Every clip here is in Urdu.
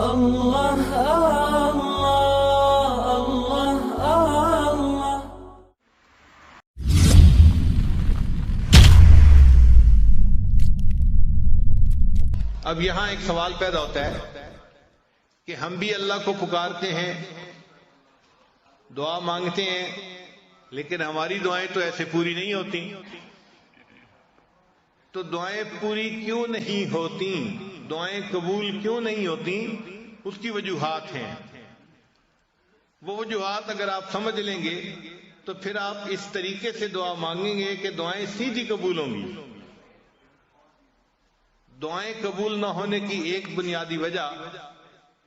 اللہ اللہ اللہ اللہ۔ اب یہاں ایک سوال پیدا ہوتا ہے کہ ہم بھی اللہ کو پکارتے ہیں، دعا مانگتے ہیں، لیکن ہماری دعائیں تو ایسے پوری نہیں ہوتی۔ تو دعائیں پوری کیوں نہیں ہوتی، دعائیں قبول کیوں نہیں ہوتی؟ اس کی وجوہات ہیں۔ وہ وجوہات اگر آپ سمجھ لیں گے تو پھر آپ اس طریقے سے دعا مانگیں گے کہ دعائیں سیدھی قبول ہوں گی۔ دعائیں قبول نہ ہونے کی ایک بنیادی وجہ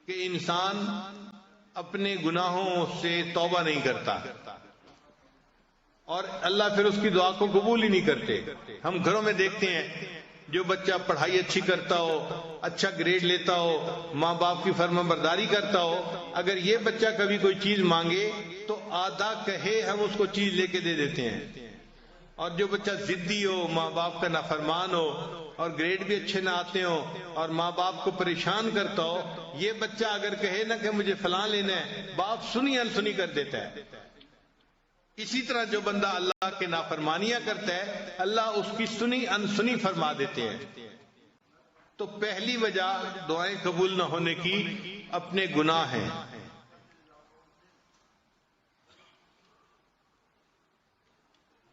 کہ انسان اپنے گناہوں سے توبہ نہیں کرتا، اور اللہ پھر اس کی دعا کو قبول ہی نہیں کرتے۔ ہم گھروں میں دیکھتے ہیں جو بچہ پڑھائی اچھی کرتا ہو، اچھا گریڈ لیتا ہو، ماں باپ کی فرما برداری کرتا ہو، اگر یہ بچہ کبھی کوئی چیز مانگے تو آدھا کہے ہم اس کو چیز لے کے دے دیتے ہیں۔ اور جو بچہ ضدی ہو، ماں باپ کا نافرمان ہو، اور گریڈ بھی اچھے نہ آتے ہو، اور ماں باپ کو پریشان کرتا ہو، یہ بچہ اگر کہے نا کہ مجھے فلاں لینا ہے، باپ سنی انسنی کر دیتا ہے۔ اسی طرح جو بندہ اللہ کے نافرمانیاں کرتا ہے، اللہ اس کی سنی انسنی فرما دیتے ہیں۔ تو پہلی وجہ دعائیں قبول نہ ہونے کی اپنے گناہ ہیں۔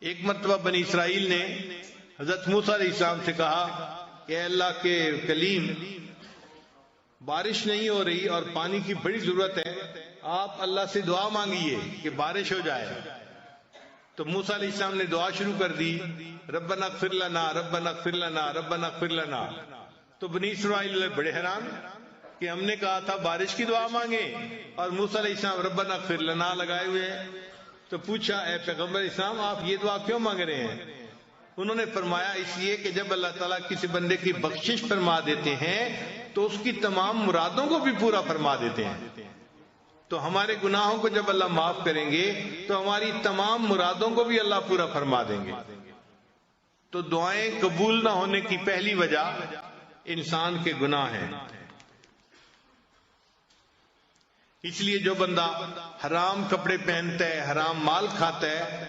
ایک مرتبہ بنی اسرائیل نے حضرت موسیٰ علیہ السلام سے کہا کہ اے اللہ کے کلیم، بارش نہیں ہو رہی اور پانی کی بڑی ضرورت ہے، آپ اللہ سے دعا مانگیے کہ بارش ہو جائے۔ تو موسیٰ علیہ السلام نے دعا شروع کر دی، ربنا اغفر لنا ربنا اغفر لنا ربنا اغفر لنا۔ تو بنی اسرائیل بڑے حیران کہ ہم نے کہا تھا بارش کی دعا مانگیں اور موسیٰ علیہ السلام ربنا اغفر لنا لگائے ہوئے ہیں۔ تو پوچھا اے پیغمبر اسلام، آپ یہ دعا کیوں مانگ رہے ہیں؟ انہوں نے فرمایا اس لیے کہ جب اللہ تعالیٰ کسی بندے کی بخشش فرما دیتے ہیں تو اس کی تمام مرادوں کو بھی پورا فرما دیتے ہیں۔ تو ہمارے گناہوں کو جب اللہ معاف کریں گے تو ہماری تمام مرادوں کو بھی اللہ پورا فرما دیں گے۔ تو دعائیں قبول نہ ہونے کی پہلی وجہ انسان کے گناہ ہیں۔ اس لیے جو بندہ حرام کپڑے پہنتا ہے، حرام مال کھاتا ہے،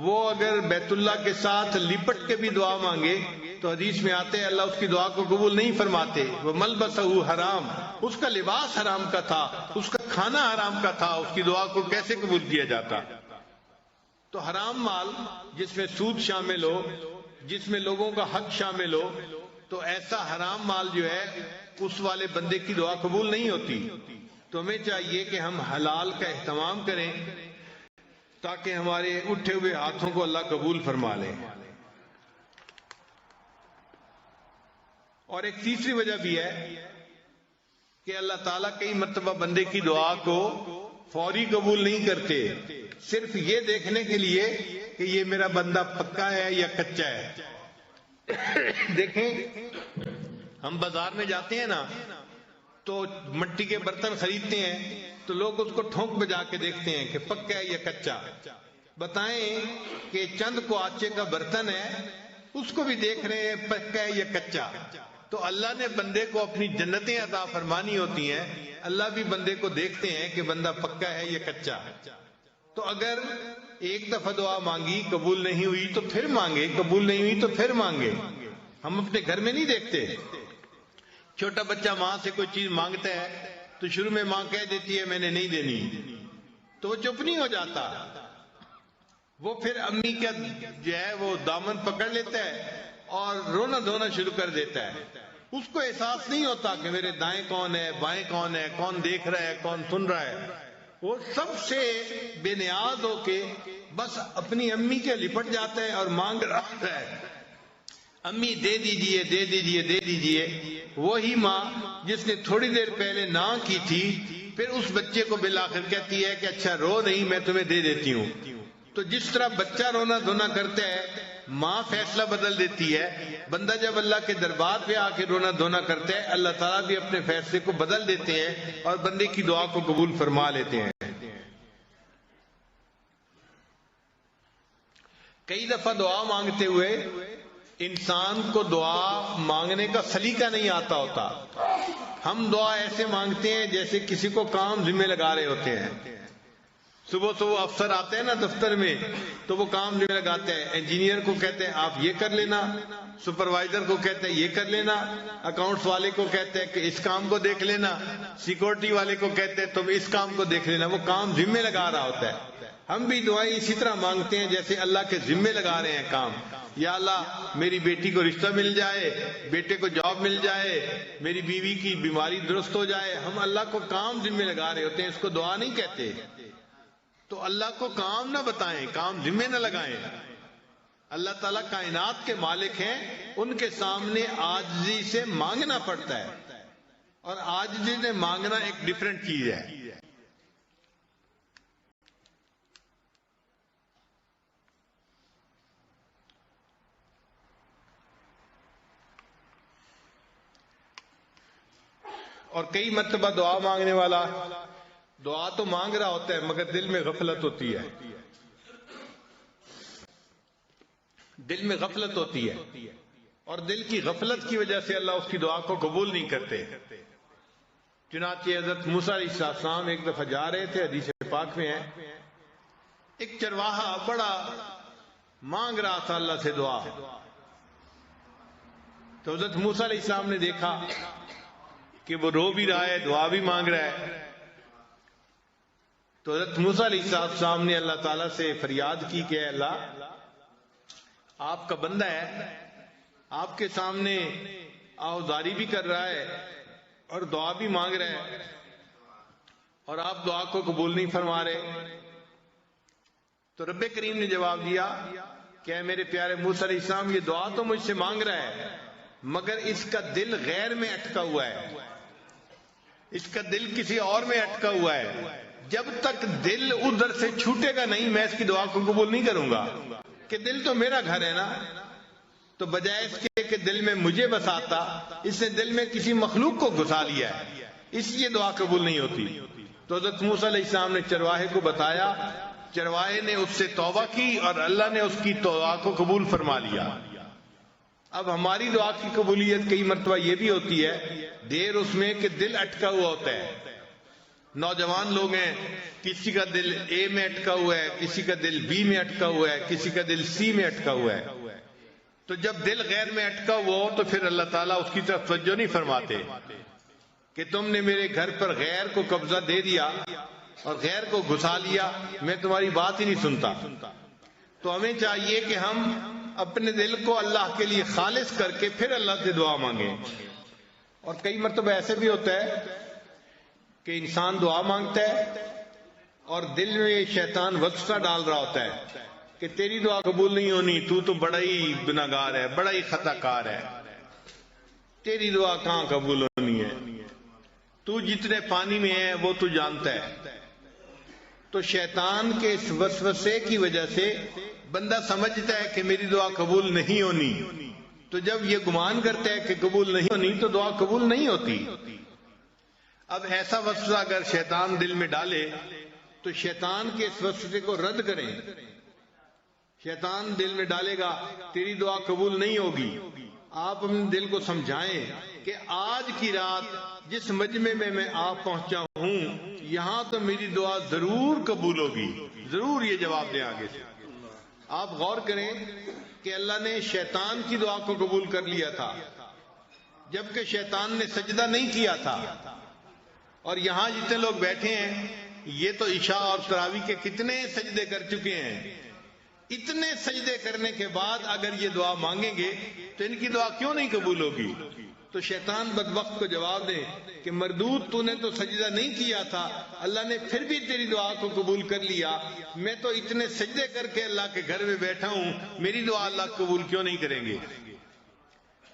وہ اگر بیت اللہ کے ساتھ لپٹ کے بھی دعا مانگے تو حدیث میں آتے ہیں اللہ اس کی دعا کو قبول نہیں فرماتے۔ وہ ملبسہ حرام، اس کا لباس حرام کا تھا، اس کا کھانا حرام کا تھا، اس کی دعا کو کیسے قبول کیا جاتا؟ تو حرام مال جس میں سود شامل ہو، جس میں لوگوں کا حق شامل ہو، تو ایسا حرام مال جو ہے اس والے بندے کی دعا قبول نہیں ہوتی۔ تو ہمیں چاہیے کہ ہم حلال کا اہتمام کریں تاکہ ہمارے اٹھے ہوئے ہاتھوں کو اللہ قبول فرما لے۔ اور ایک تیسری وجہ بھی ہے کہ اللہ تعالیٰ کئی مرتبہ بندے کی دعا کو فوری قبول نہیں کرتے، صرف یہ دیکھنے کے لیے کہ یہ میرا بندہ پکا ہے یا کچا ہے۔ دیکھیں ہم بازار میں جاتے ہیں نا تو مٹی کے برتن خریدتے ہیں تو لوگ اس کو ٹھونک بجا کے دیکھتے ہیں کہ پکا ہے یا کچا۔ بتائیں کہ چند کو آچے کا برتن ہے، اس کو بھی دیکھ رہے ہیں پکا ہے یا کچا۔ تو اللہ نے بندے کو اپنی جنتیں عطا فرمانی ہوتی ہیں، اللہ بھی بندے کو دیکھتے ہیں کہ بندہ پکا ہے یا کچا۔ تو اگر ایک دفعہ دعا مانگی قبول نہیں ہوئی تو پھر مانگے، قبول نہیں ہوئی تو پھر مانگے۔ ہم اپنے گھر میں نہیں دیکھتے، چھوٹا بچہ ماں سے کوئی چیز مانگتا ہے تو شروع میں ماں کہہ دیتی ہے میں نے نہیں دینی، تو وہ چپ نہیں ہو جاتا، وہ پھر امی کا جو ہے وہ دامن پکڑ لیتا ہے اور رونا دھونا شروع کر دیتا ہے۔ اس کو احساس نہیں ہوتا کہ میرے دائیں کون ہے، بائیں کون ہے، کون دیکھ رہا ہے، کون سن رہا ہے۔ وہ سب سے بے نیاز ہو کے بس اپنی امی کے لپٹ جاتا ہے اور مانگ رہا ہے، امی دے دیجئے دے دیجئے دے دیجئے۔ وہی ماں جس نے تھوڑی دیر پہلے نہ کی تھی پھر اس بچے کو بالآخر کہتی ہے کہ اچھا رو نہیں، میں تمہیں دے دیتی ہوں۔ تو جس طرح بچہ رونا دھونا کرتا ہے، ماں فیصلہ بدل دیتی ہے، بندہ جب اللہ کے دربار پہ آ کے رونا دھونا کرتا ہے اللہ تعالیٰ بھی اپنے فیصلے کو بدل دیتے ہیں اور بندے کی دعا کو قبول فرما لیتے ہیں۔ کئی دفعہ دعا مانگتے ہوئے انسان کو دعا مانگنے کا سلیقہ نہیں آتا ہوتا، ہم دعا ایسے مانگتے ہیں جیسے کسی کو کام ذمہ لگا رہے ہوتے ہیں. صبح صبح افسر آتے ہیں نا دفتر میں تو وہ کام ذمہ لگاتے ہیں. انجینئر کو کہتے ہیں آپ یہ کر لینا, سپروائزر کو کہتے ہیں یہ کر لینا, اکاؤنٹس والے کو کہتے ہیں کہ اس کام کو دیکھ لینا, سیکورٹی والے کو کہتے ہیں تم اس کام کو دیکھ لینا. وہ کام ذمہ لگا رہا ہوتا ہے. ہم بھی دعائیں اسی طرح مانگتے ہیں جیسے اللہ کے ذمہ لگا رہے ہیں کام. یا اللہ میری بیٹی کو رشتہ مل جائے, بیٹے کو جاب مل جائے, میری بیوی کی بیماری درست ہو جائے. ہم اللہ کو کام ذمہ لگا رہے ہوتے ہیں, اس کو دعا نہیں کہتے. تو اللہ کو کام نہ بتائیں, کام ذمہ نہ لگائیں. اللہ تعالیٰ کائنات کے مالک ہیں, ان کے سامنے عاجزی سے مانگنا پڑتا ہے, اور عاجزی سے مانگنا ایک ڈیفرنٹ چیز ہے. اور کئی مرتبہ دعا مانگنے والا دعا تو مانگ رہا ہوتا ہے مگر دل میں غفلت ہوتی ہے. دل میں غفلت ہوتی ہے, اور دل کی غفلت کی وجہ سے اللہ اس کی دعا کو قبول نہیں کرتے. چنانچہ حضرت موسیٰ علیہ السلام ایک دفعہ جا رہے تھے, حدیث پاک میں ہے, ایک چرواہا بڑا مانگ رہا تھا اللہ سے دعا. تو حضرت موسیٰ علیہ السلام نے دیکھا کہ وہ رو بھی رہا ہے, دعا بھی مانگ رہا ہے. تو حضرت موسیٰ علیہ السلام نے اللہ تعالیٰ سے فریاد کی کہ اے اللہ, آپ کا بندہ ہے, آپ کے سامنے آہوازاری بھی کر رہا ہے اور دعا بھی مانگ رہا ہے, اور آپ دعا کو قبول نہیں فرما رہے. تو رب کریم نے جواب دیا کہ اے میرے پیارے موسیٰ علیہ السلام, یہ دعا تو مجھ سے مانگ رہا ہے مگر اس کا دل غیر میں اٹکا ہوا ہے, اس کا دل کسی اور میں اٹکا ہوا ہے. جب تک دل ادھر سے چھوٹے گا نہیں میں اس کی دعا کو قبول نہیں کروں گا. کہ دل تو میرا گھر ہے نا, تو بجائے اس کے کہ دل میں مجھے بساتا, اس نے دل میں کسی مخلوق کو گھسا لیا ہے, اس لیے دعا قبول نہیں ہوتی. تو حضرت موسیٰ علیہ السلام نے چرواہے کو بتایا, چرواہے نے اس سے توبہ کی اور اللہ نے اس کی دعا کو قبول فرما لیا. اب ہماری دعا کی قبولیت کئی مرتبہ یہ بھی ہوتی ہے دیر اس میں کہ دل اٹکا ہوا ہوتا ہے. نوجوان لوگ ہیں, کسی کا دل اے میں اٹکا ہوا ہے, کسی کا دل بی میں اٹکا ہوا ہے, کسی کا دل سی میں اٹکا ہوا ہے. تو جب دل غیر میں اٹکا ہوا ہو تو پھر اللہ تعالیٰ اس کی طرف توجہ نہیں فرماتے کہ تم نے میرے گھر پر غیر کو قبضہ دے دیا اور غیر کو گھسا لیا, میں تمہاری بات ہی نہیں سنتا. تو ہمیں چاہیے کہ ہم اپنے دل کو اللہ کے لیے خالص کر کے پھر اللہ سے دعا مانگیں. اور کئی مرتبہ ایسے بھی ہوتا ہے کہ انسان دعا مانگتا ہے اور دل میں شیطان وسوسہ ڈال رہا ہوتا ہے کہ تیری دعا قبول نہیں ہونی, تو بڑا ہی گناہگار ہے, بڑا ہی خطا کار ہے, تیری دعا کہاں قبول ہونی ہے, تو جتنے پانی میں ہے وہ تو جانتا ہے. تو شیطان کے اس وسوسے کی وجہ سے بندہ سمجھتا ہے کہ میری دعا قبول نہیں ہونی. تو جب یہ گمان کرتا ہے کہ قبول نہیں ہونی تو دعا قبول نہیں ہوتی. اب ایسا وسوسہ اگر شیطان دل میں ڈالے تو شیطان کے اس وسوسے کو رد کریں. شیطان دل میں ڈالے گا تیری دعا قبول نہیں ہوگی, آپ اپنے دل کو سمجھائیں کہ آج کی رات جس مجمع میں میں آپ پہنچا ہوں یہاں تو میری دعا ضرور قبول ہوگی, ضرور یہ جواب دیں آگے سے. آپ غور کریں کہ اللہ نے شیطان کی دعا کو قبول کر لیا تھا جبکہ شیطان نے سجدہ نہیں کیا تھا. اور یہاں جتنے لوگ بیٹھے ہیں یہ تو عشاء اور تراویح کے کتنے سجدے کر چکے ہیں. اتنے سجدے کرنے کے بعد اگر یہ دعا مانگیں گے تو ان کی دعا کیوں نہیں قبول ہوگی؟ تو شیطان بدبخت کو جواب دے کہ مردود تو نے تو سجدہ نہیں کیا تھا, اللہ نے پھر بھی تیری دعا کو قبول کر لیا, میں تو اتنے سجدے کر کے اللہ کے گھر میں بیٹھا ہوں, میری دعا اللہ قبول کیوں نہیں کریں گے؟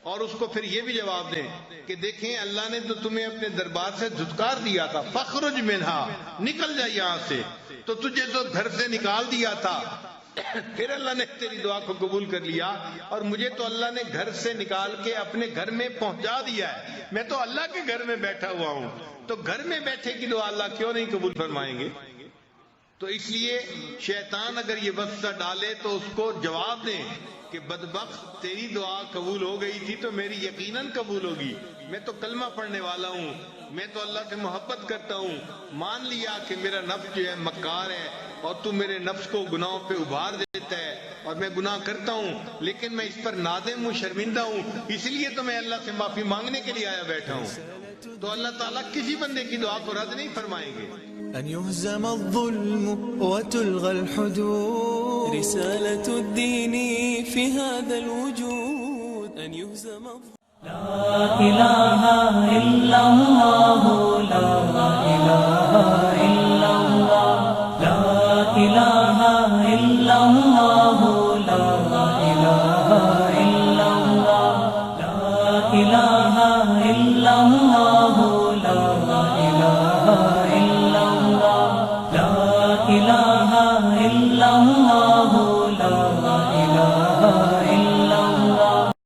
اور اس کو پھر یہ بھی جواب دیں کہ دیکھیں اللہ نے تو تمہیں اپنے دربار سے دھتکار دیا تھا, فخرج منہا, نکل جا یہاں سے, تو تجھے تو گھر سے نکال دیا تھا, پھر اللہ نے تیری دعا کو قبول کر لیا, اور مجھے تو اللہ نے گھر سے نکال کے اپنے گھر میں پہنچا دیا ہے, میں تو اللہ کے گھر میں بیٹھا ہوا ہوں, تو گھر میں بیٹھے کی دعا اللہ کیوں نہیں قبول فرمائیں گے؟ تو اس لیے شیطان اگر یہ وسوسہ ڈالے تو اس کو جواب دیں کہ بدبخت تیری دعا قبول ہو گئی تھی تو میری یقیناً قبول ہوگی. میں تو کلمہ پڑھنے والا ہوں, میں تو اللہ سے محبت کرتا ہوں, مان لیا کہ میرا نفس جو ہے مکار ہے اور تو میرے نفس کو گناہوں پہ ابھار دیتا ہے اور میں گناہ کرتا ہوں, لیکن میں اس پر نادم ہوں, شرمندہ ہوں, اس لیے تو میں اللہ سے معافی مانگنے کے لیے آیا بیٹھا ہوں. تو اللہ تعالیٰ کسی بندے کی دعا کو رد نہیں فرمائیں گے. أن يهزم الظلم وتلغى الحدود رسالة الدين في هذا الوجود أن يهزم لا إله إلا الله لا إله إلا الله لا إله إلا الله لا إله إلا الله لا إله إلا الله